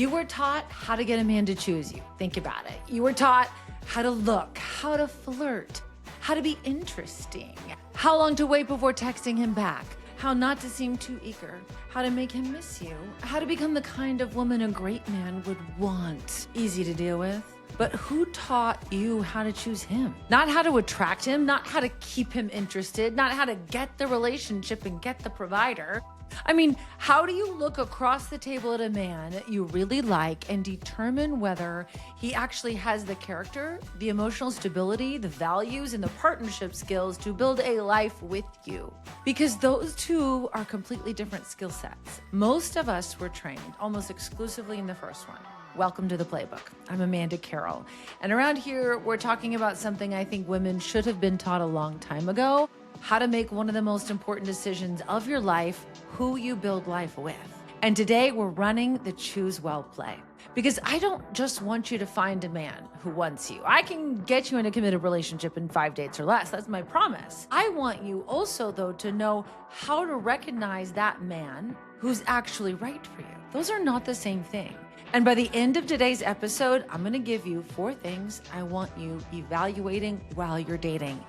You were taught how to get a man to choose you. Think about it. You were taught how to look, how to flirt, how to be interesting, how long to wait before texting him back, how not to seem too eager, how to make him miss you, how to become the kind of woman a great man would want. Easy to deal with. But who taught you how to choose him? Not how to attract him, not how to keep him interested, not how to get the relationship and get the provider. I mean, how do you look across the table at a man you really like and determine whether he actually has the character, the emotional stability, the values, and the partnership skills to build a life with you? Because those two are completely different skill sets. Most of us were trained almost exclusively in the first one. Welcome to the playbook. I'm Amanda Carroll. And around here, we're talking about something I think women should have been taught a long time ago: how to make one of the most important decisions of your life, who you build life with. And today we're running the Choose Well play. Because I don't just want you to find a man who wants you. I can get you in a committed relationship in 5 dates or less. That's my promise. I want you also, though, to know how to recognize that man who's actually right for you. Those are not the same thing. And by the end of today's episode, I'm going to give you 4 things I want you evaluating while you're dating.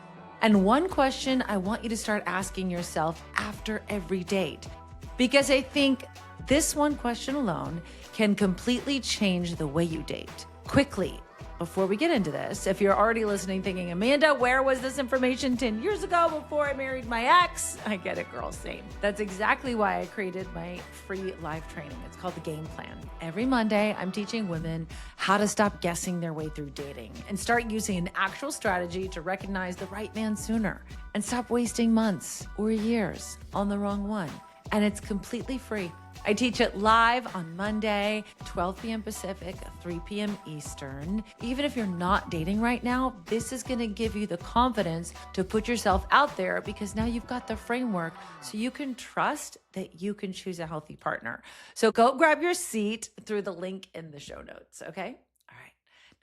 And 1 question I want you to start asking yourself after every date. Because I think this 1 question alone can completely change the way you date. Quickly, before we get into this, if you're already listening thinking, Amanda, where was this information 10 years ago before I married my ex? I get it, girl, same. That's exactly why I created my free live training. It's called The Game Plan. Every Monday, I'm teaching women how to stop guessing their way through dating and start using an actual strategy to recognize the right man sooner and stop wasting months or years on the wrong one. And it's completely free. I teach it live on Monday, 12 p.m. Pacific, 3 p.m. Eastern. Even if you're not dating right now, this is going to give you the confidence to put yourself out there, because now you've got the framework so you can trust that you can choose a healthy partner. So go grab your seat through the link in the show notes, okay? All right,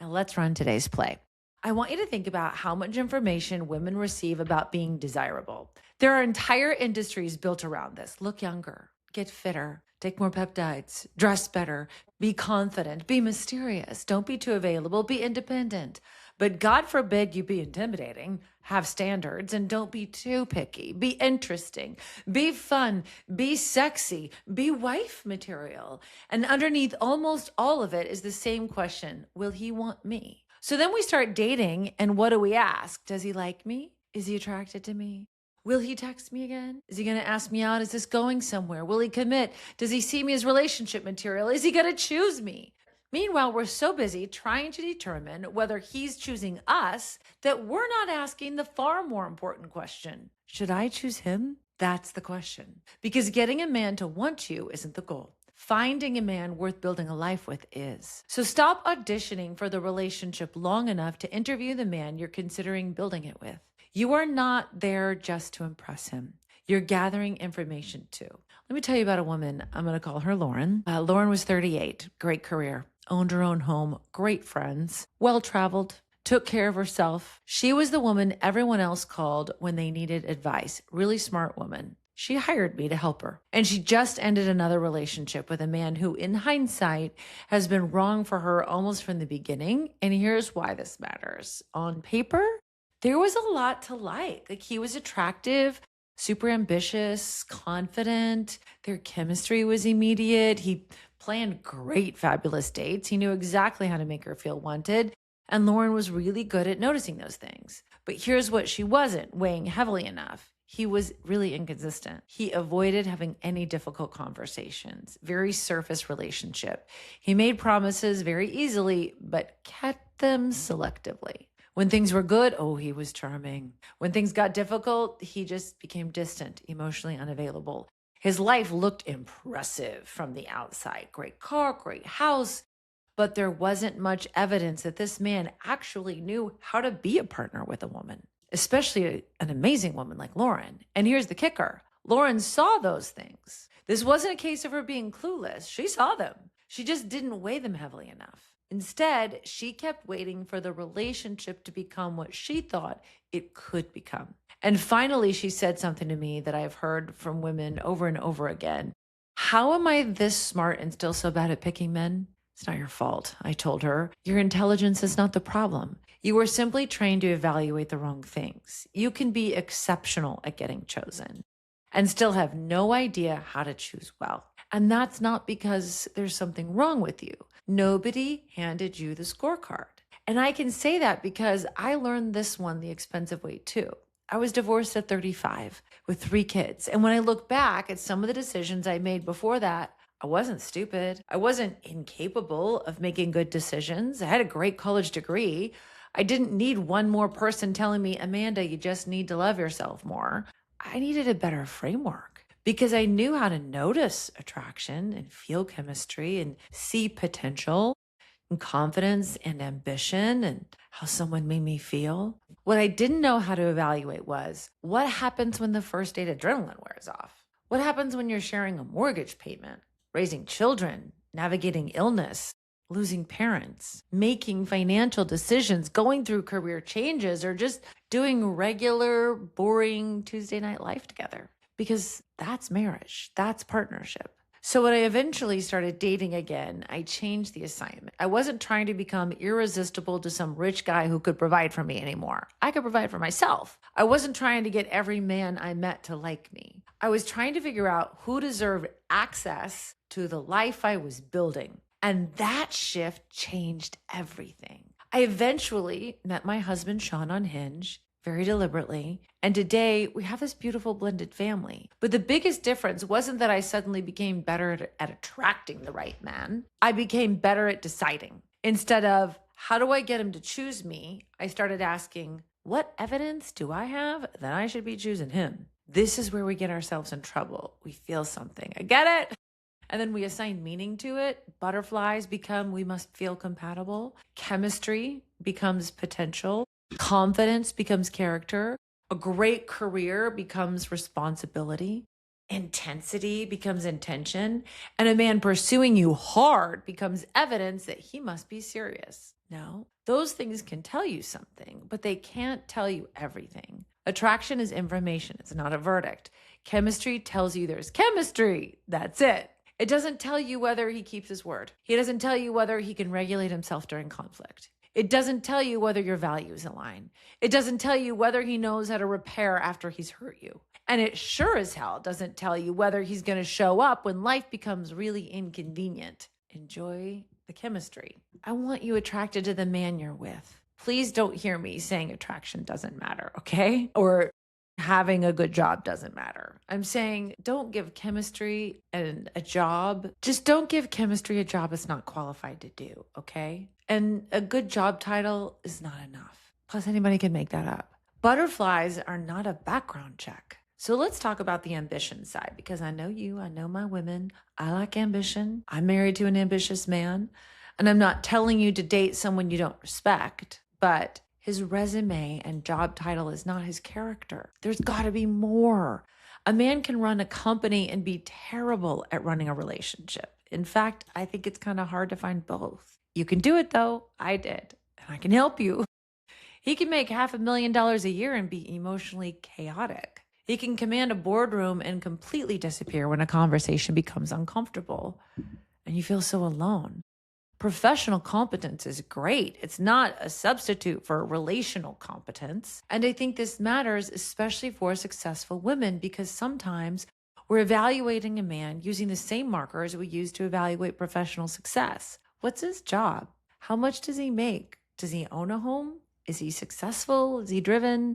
now let's run today's play. I want you to think about how much information women receive about being desirable. There are entire industries built around this. Look younger, get fitter, take more peptides, dress better, be confident, be mysterious, don't be too available, be independent. But God forbid you be intimidating, have standards, and don't be too picky. Be interesting, be fun, be sexy, be wife material. And underneath almost all of it is the same question: will he want me? So then we start dating, and what do we ask? Does he like me? Is he attracted to me? Will he text me again? Is he going to ask me out? Is this going somewhere? Will he commit? Does he see me as relationship material? Is he going to choose me? Meanwhile, we're so busy trying to determine whether he's choosing us that we're not asking the far more important question: should I choose him? That's the question. Because getting a man to want you isn't the goal. Finding a man worth building a life with is. So stop auditioning for the relationship long enough to interview the man you're considering building it with. You are not there just to impress him. You're gathering information too. Let me tell you about a woman. I'm going to call her Lauren. Lauren was 38, great career, owned her own home, great friends, well-traveled, took care of herself. She was the woman everyone else called when they needed advice. Really smart woman. She hired me to help her. And she just ended another relationship with a man who, in hindsight, has been wrong for her almost from the beginning. And here's why this matters. On paper, there was a lot to like. Like, he was attractive, super ambitious, confident. Their chemistry was immediate. He planned great, fabulous dates. He knew exactly how to make her feel wanted. And Lauren was really good at noticing those things. But here's what she wasn't weighing heavily enough. He was really inconsistent. He avoided having any difficult conversations, very surface relationship. He made promises very easily, but kept them selectively. When things were good, oh, he was charming. When things got difficult, he just became distant, emotionally unavailable. His life looked impressive from the outside. Great car, great house. But there wasn't much evidence that this man actually knew how to be a partner with a woman, especially an amazing woman like Lauren. And here's the kicker. Lauren saw those things. This wasn't a case of her being clueless. She saw them. She just didn't weigh them heavily enough. Instead, she kept waiting for the relationship to become what she thought it could become. And finally, she said something to me that I've heard from women over and over again. How am I this smart and still so bad at picking men? It's not your fault, I told her. Your intelligence is not the problem. You were simply trained to evaluate the wrong things. You can be exceptional at getting chosen and still have no idea how to choose well. And that's not because there's something wrong with you. Nobody handed you the scorecard. And I can say that because I learned this one the expensive way too. I was divorced at 35 with 3 kids. And when I look back at some of the decisions I made before that, I wasn't stupid. I wasn't incapable of making good decisions. I had a great college degree. I didn't need one more person telling me, Amanda, you just need to love yourself more. I needed a better framework because I knew how to notice attraction and feel chemistry and see potential and confidence and ambition and how someone made me feel. What I didn't know how to evaluate was what happens when the first date adrenaline wears off? What happens when you're sharing a mortgage payment, raising children, navigating illness, losing parents, making financial decisions, going through career changes, or just doing regular, boring Tuesday night life together? Because that's marriage, that's partnership. So when I eventually started dating again, I changed the assignment. I wasn't trying to become irresistible to some rich guy who could provide for me anymore. I could provide for myself. I wasn't trying to get every man I met to like me. I was trying to figure out who deserved access to the life I was building. And that shift changed everything. I eventually met my husband, Sean, on Hinge, very deliberately. And today we have this beautiful blended family. But the biggest difference wasn't that I suddenly became better at attracting the right man. I became better at deciding. Instead of, how do I get him to choose me? I started asking, what evidence do I have that I should be choosing him? This is where we get ourselves in trouble. We feel something. I get it. And then we assign meaning to it. Butterflies become, we must feel compatible. Chemistry becomes potential. Confidence becomes character. A great career becomes responsibility. Intensity becomes intention. And a man pursuing you hard becomes evidence that he must be serious. No, those things can tell you something, but they can't tell you everything. Attraction is information. It's not a verdict. Chemistry tells you there's chemistry. That's it. It doesn't tell you whether he keeps his word. He doesn't tell you whether he can regulate himself during conflict. It doesn't tell you whether your values align. It doesn't tell you whether he knows how to repair after he's hurt you. And it sure as hell doesn't tell you whether he's going to show up when life becomes really inconvenient. Enjoy the chemistry. I want you attracted to the man you're with. Please don't hear me saying attraction doesn't matter, okay? Or having a good job doesn't matter. I'm saying don't give chemistry and a job. Just don't give chemistry a job it's not qualified to do, okay? And a good job title is not enough. Plus, anybody can make that up. Butterflies are not a background check. So let's talk about the ambition side, because I know you, I know my women. I like ambition. I'm married to an ambitious man. And I'm not telling you to date someone you don't respect, but his resume and job title is not his character. There's got to be more. A man can run a company and be terrible at running a relationship. In fact, I think it's kind of hard to find both. You can do it though. I did. And I can help you. He can make $500,000 a year and be emotionally chaotic. He can command a boardroom and completely disappear when a conversation becomes uncomfortable and you feel so alone. Professional competence is great. It's not a substitute for relational competence. And I think this matters especially for successful women, because sometimes we're evaluating a man using the same markers we use to evaluate professional success. What's his job? How much does he make? Does he own a home? Is he successful? Is he driven?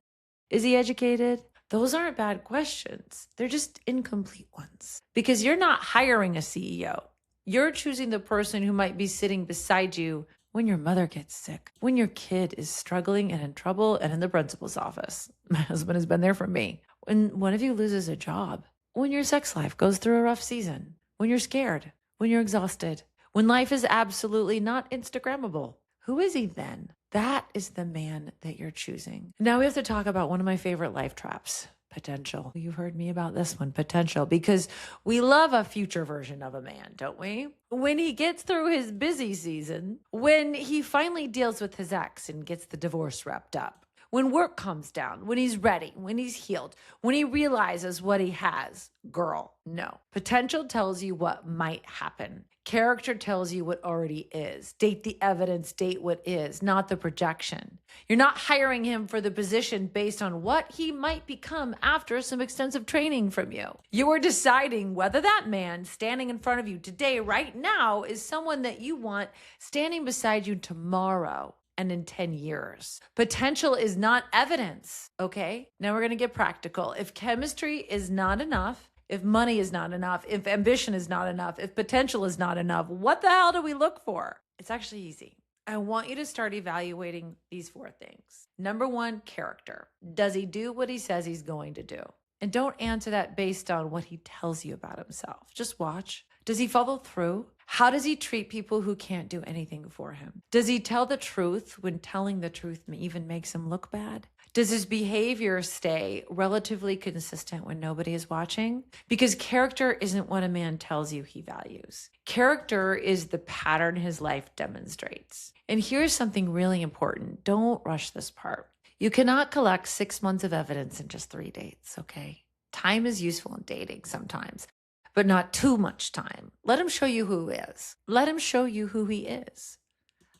Is he educated? Those aren't bad questions. They're just incomplete ones, because you're not hiring a CEO. You're choosing the person who might be sitting beside you when your mother gets sick, when your kid is struggling and in trouble and in the principal's office. My husband has been there for me. When one of you loses a job, when your sex life goes through a rough season, when you're scared, when you're exhausted, when life is absolutely not Instagrammable. Who is he then? That is the man that you're choosing. Now we have to talk about one of my favorite life traps. Potential. You've heard me about this one, potential, because we love a future version of a man, don't we? When he gets through his busy season, when he finally deals with his ex and gets the divorce wrapped up, when work comes down, when he's ready, when he's healed, when he realizes what he has. Girl, no. Potential tells you what might happen. Character tells you what already is. Date the evidence, date what is, not the projection. You're not hiring him for the position based on what he might become after some extensive training from you. You are deciding whether that man standing in front of you today, right now, is someone that you want standing beside you tomorrow and in 10 years. Potential is not evidence, okay? Now we're going to get practical. If chemistry is not enough, if money is not enough, if ambition is not enough, if potential is not enough, what the hell do we look for? It's actually easy. I want you to start evaluating these 4 things. Number 1, character. Does he do what he says he's going to do? And don't answer that based on what he tells you about himself. Just watch. Does he follow through? How does he treat people who can't do anything for him? Does he tell the truth when telling the truth even makes him look bad? Does his behavior stay relatively consistent when nobody is watching? Because character isn't what a man tells you he values. Character is the pattern his life demonstrates. And here's something really important. Don't rush this part. You cannot collect 6 months of evidence in just 3 dates, okay? Time is useful in dating sometimes, but not too much time. Let him show you who he is. Let him show you who he is.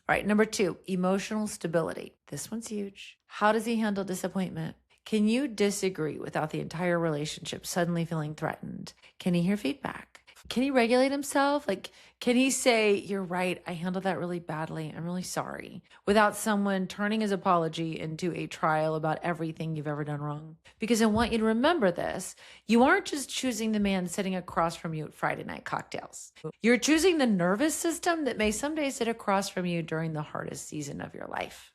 All right, number 2, emotional stability. This one's huge. How does he handle disappointment? Can you disagree without the entire relationship suddenly feeling threatened? Can he hear feedback? Can he regulate himself? Can he say, you're right, I handled that really badly, I'm really sorry, without someone turning his apology into a trial about everything you've ever done wrong? Because I want you to remember this. You aren't just choosing the man sitting across from you at Friday night cocktails. You're choosing the nervous system that may someday sit across from you during the hardest season of your life.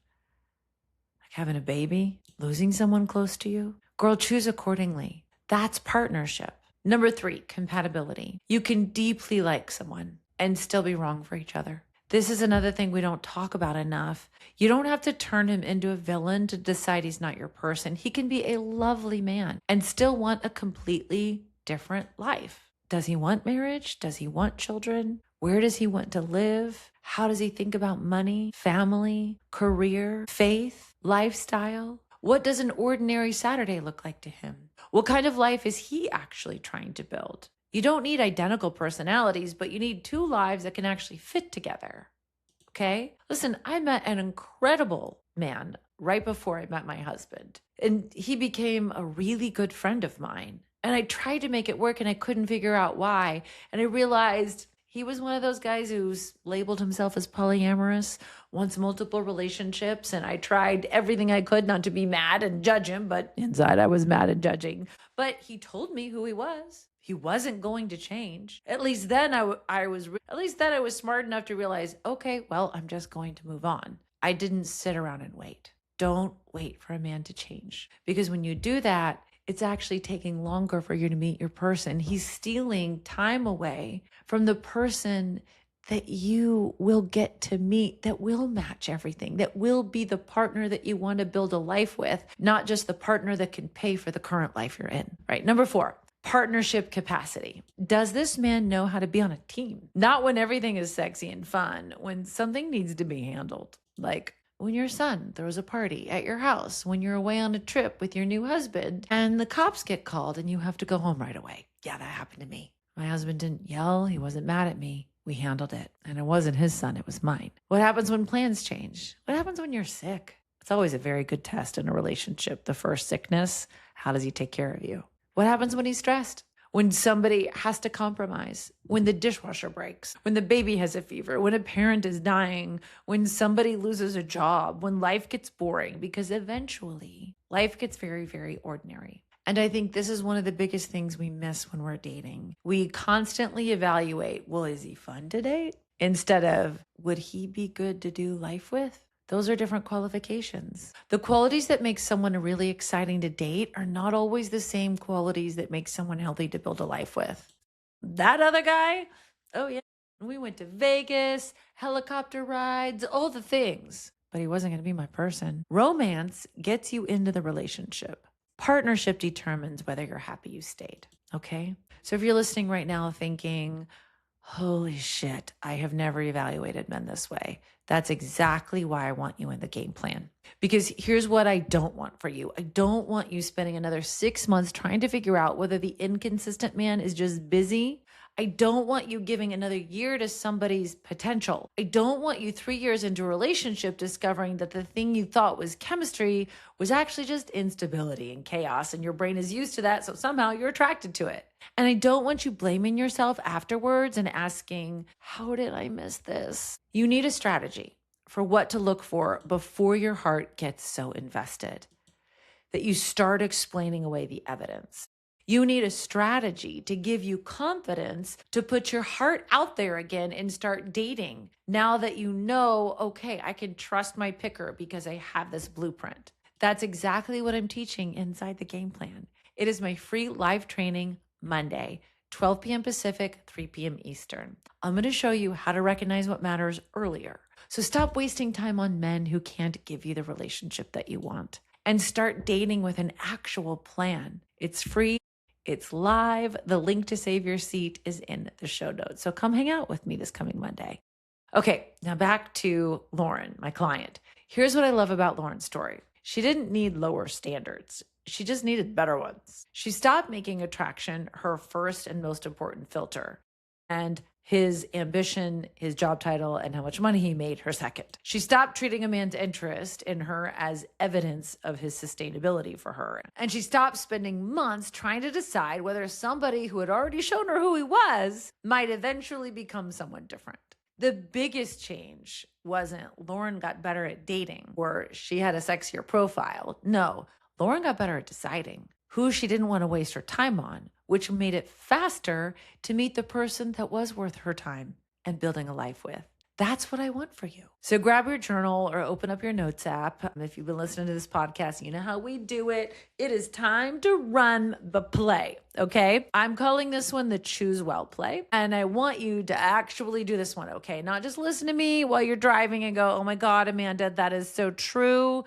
Like having a baby, losing someone close to you. Girl, choose accordingly. That's partnership. Number 3, compatibility. You can deeply like someone and still be wrong for each other. This is another thing we don't talk about enough. You don't have to turn him into a villain to decide he's not your person. He can be a lovely man and still want a completely different life. Does he want marriage? Does he want children? Where does he want to live? How does he think about money, family, career, faith, lifestyle? What does an ordinary Saturday look like to him? What kind of life is he actually trying to build? You don't need identical personalities, but you need 2 lives that can actually fit together. Okay? Listen, I met an incredible man right before I met my husband, and he became a really good friend of mine. And I tried to make it work and I couldn't figure out why. And I realized he was one of those guys who's labeled himself as polyamorous, wants multiple relationships. And I tried everything I could not to be mad and judge him, but inside I was mad and judging. But he told me who he was. He wasn't going to change. At least then I was smart enough to realize, okay, well, I'm just going to move on. I didn't sit around and wait. Don't wait for a man to change. Because when you do that, it's actually taking longer for you to meet your person. He's stealing time away from the person that you will get to meet, that will match everything, that will be the partner that you want to build a life with, not just the partner that can pay for the current life you're in, right? Number 4, partnership capacity. Does this man know how to be on a team? Not when everything is sexy and fun, when something needs to be handled. Like when your son throws a party at your house, when you're away on a trip with your new husband and the cops get called and you have to go home right away. Yeah, that happened to me. My husband didn't yell. He wasn't mad at me. We handled it. And it wasn't his son. It was mine. What happens when plans change? What happens when you're sick? It's always a very good test in a relationship. The first sickness, how does he take care of you? What happens when he's stressed? When somebody has to compromise, when the dishwasher breaks, when the baby has a fever, when a parent is dying, when somebody loses a job, when life gets boring, because eventually life gets very, very ordinary. And I think this is one of the biggest things we miss when we're dating. We constantly evaluate, well, is he fun to date? Instead of, would he be good to do life with? Those are different qualifications. The qualities that make someone really exciting to date are not always the same qualities that make someone healthy to build a life with. That other guy, oh yeah, we went to Vegas, helicopter rides, all the things, but he wasn't going to be my person. Romance gets you into the relationship. Partnership determines whether you're happy you stayed, okay? So if you're listening right now thinking, holy shit, I have never evaluated men this way. That's exactly why I want you in the game plan. Because here's what I don't want for you. I don't want you spending another 6 months trying to figure out whether the inconsistent man is just busy. I don't want you giving another year to somebody's potential. I don't want you 3 years into a relationship discovering that the thing you thought was chemistry was actually just instability and chaos, and your brain is used to that, so somehow you're attracted to it. And I don't want you blaming yourself afterwards and asking, how did I miss this? You need a strategy for what to look for before your heart gets so invested that you start explaining away the evidence. You need a strategy to give you confidence to put your heart out there again and start dating. Now that you know, okay, I can trust my picker because I have this blueprint. That's exactly what I'm teaching inside the game plan. It is my free live training Monday, 12 p.m. Pacific, 3 p.m. Eastern. I'm going to show you how to recognize what matters earlier. So stop wasting time on men who can't give you the relationship that you want and start dating with an actual plan. It's free. It's live. The link to save your seat is in the show notes. So come hang out with me this coming Monday. Okay, now back to Lauren, my client. Here's what I love about Lauren's story. She didn't need lower standards. She just needed better ones. She stopped making attraction her first and most important filter, and his ambition, his job title, and how much money he made her second. She stopped treating a man's interest in her as evidence of his sustainability for her. And she stopped spending months trying to decide whether somebody who had already shown her who he was might eventually become someone different. The biggest change wasn't Lauren got better at dating or she had a sexier profile. No, Lauren got better at deciding who she didn't want to waste her time on, which made it faster to meet the person that was worth her time and building a life with. That's what I want for you. So grab your journal or open up your notes app. If you've been listening to this podcast, you know how we do it. It is time to run the play, okay? I'm calling this one the Choose Well play, and I want you to actually do this one, okay? Not just listen to me while you're driving and go, oh my God, Amanda, that is so true.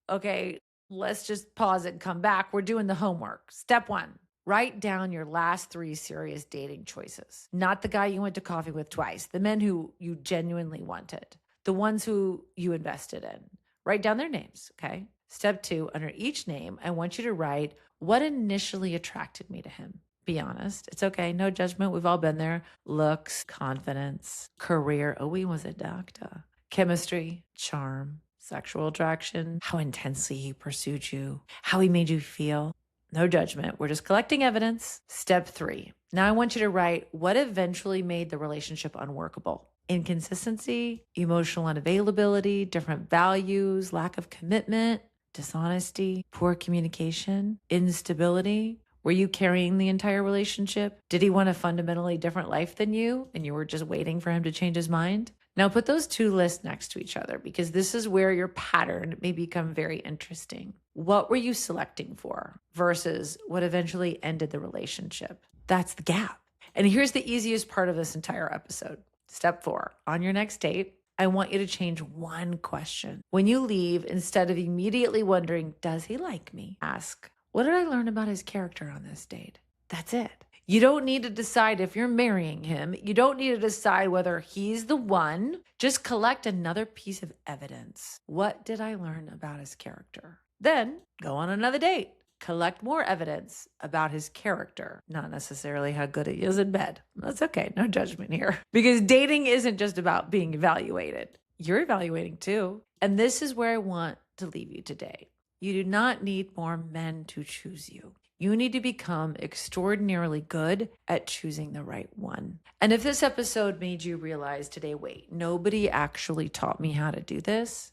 Okay, let's just pause it and come back. We're doing the homework. Step 1. Write down your last 3 serious dating choices. Not the guy you went to coffee with twice, the men who you genuinely wanted, the ones who you invested in. Write down their names, okay? Step 2, under each name, I want you to write what initially attracted me to him. Be honest. It's okay. No judgment. We've all been there. Looks, confidence, career. Oh, he was a doctor. Chemistry, charm, sexual attraction, how intensely he pursued you, how he made you feel. No judgment. We're just collecting evidence. Step 3. Now I want you to write what eventually made the relationship unworkable. Inconsistency, emotional unavailability, different values, lack of commitment, dishonesty, poor communication, instability. Were you carrying the entire relationship? Did he want a fundamentally different life than you and you were just waiting for him to change his mind? Now put those 2 lists next to each other because this is where your pattern may become very interesting. What were you selecting for versus what eventually ended the relationship? That's the gap. And here's the easiest part of this entire episode. Step 4, on your next date, I want you to change one question. When you leave, instead of immediately wondering, does he like me? Ask, what did I learn about his character on this date? That's it. You don't need to decide if you're marrying him. You don't need to decide whether he's the one. Just collect another piece of evidence. What did I learn about his character? Then go on another date. Collect more evidence about his character, not necessarily how good he is in bed. That's okay. No judgment here. Because dating isn't just about being evaluated. You're evaluating too. And this is where I want to leave you today. You do not need more men to choose you. You need to become extraordinarily good at choosing the right one. And if this episode made you realize today, wait, nobody actually taught me how to do this,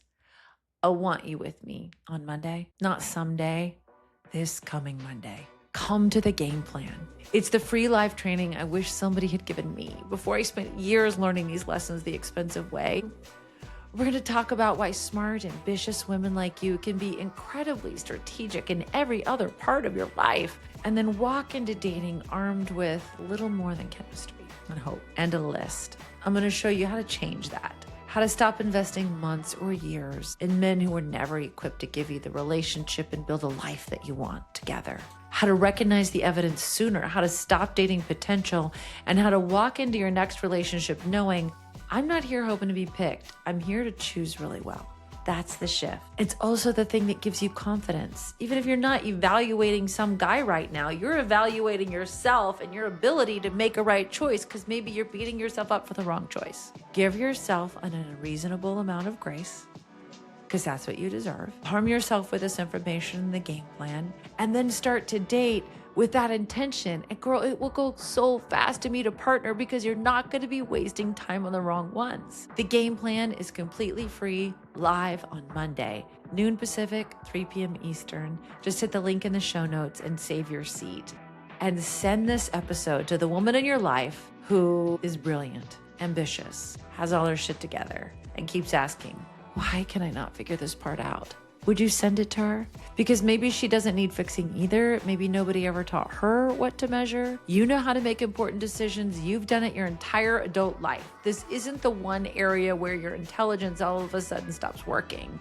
I want you with me on Monday, not someday, this coming Monday. Come to the game plan. It's the free live training I wish somebody had given me before I spent years learning these lessons the expensive way. We're going to talk about why smart, ambitious women like you can be incredibly strategic in every other part of your life, and then walk into dating armed with little more than chemistry and hope and a list. I'm going to show you how to change that, how to stop investing months or years in men who were never equipped to give you the relationship and build a life that you want together. how to recognize the evidence sooner, how to stop dating potential, and how to walk into your next relationship knowing I'm not here hoping to be picked. I'm here to choose really well. That's the shift. It's also the thing that gives you confidence. Even if you're not evaluating some guy right now, you're evaluating yourself and your ability to make a right choice because maybe you're beating yourself up for the wrong choice. Give yourself a reasonable amount of grace because that's what you deserve. Arm yourself with this information in the game plan and then start to date with that intention. And girl, it will go so fast to meet a partner because you're not going to be wasting time on the wrong ones. The game plan is completely free, live on Monday, noon Pacific, 3 p.m. Eastern. Just hit the link in the show notes and save your seat. And send this episode to the woman in your life who is brilliant, ambitious, has all her shit together, and keeps asking, why can I not figure this part out? Would you send it to her? Because maybe she doesn't need fixing either. Maybe nobody ever taught her what to measure. You know how to make important decisions. You've done it your entire adult life. This isn't the one area where your intelligence all of a sudden stops working.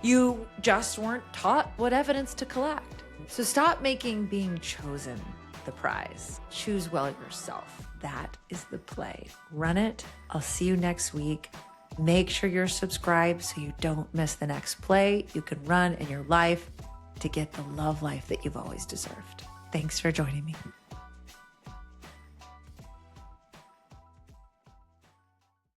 You just weren't taught what evidence to collect. So stop making being chosen the prize. Choose well yourself. That is the play. Run it. I'll see you next week. Make sure you're subscribed so you don't miss the next play you can run in your life to get the love life that you've always deserved. Thanks for joining me.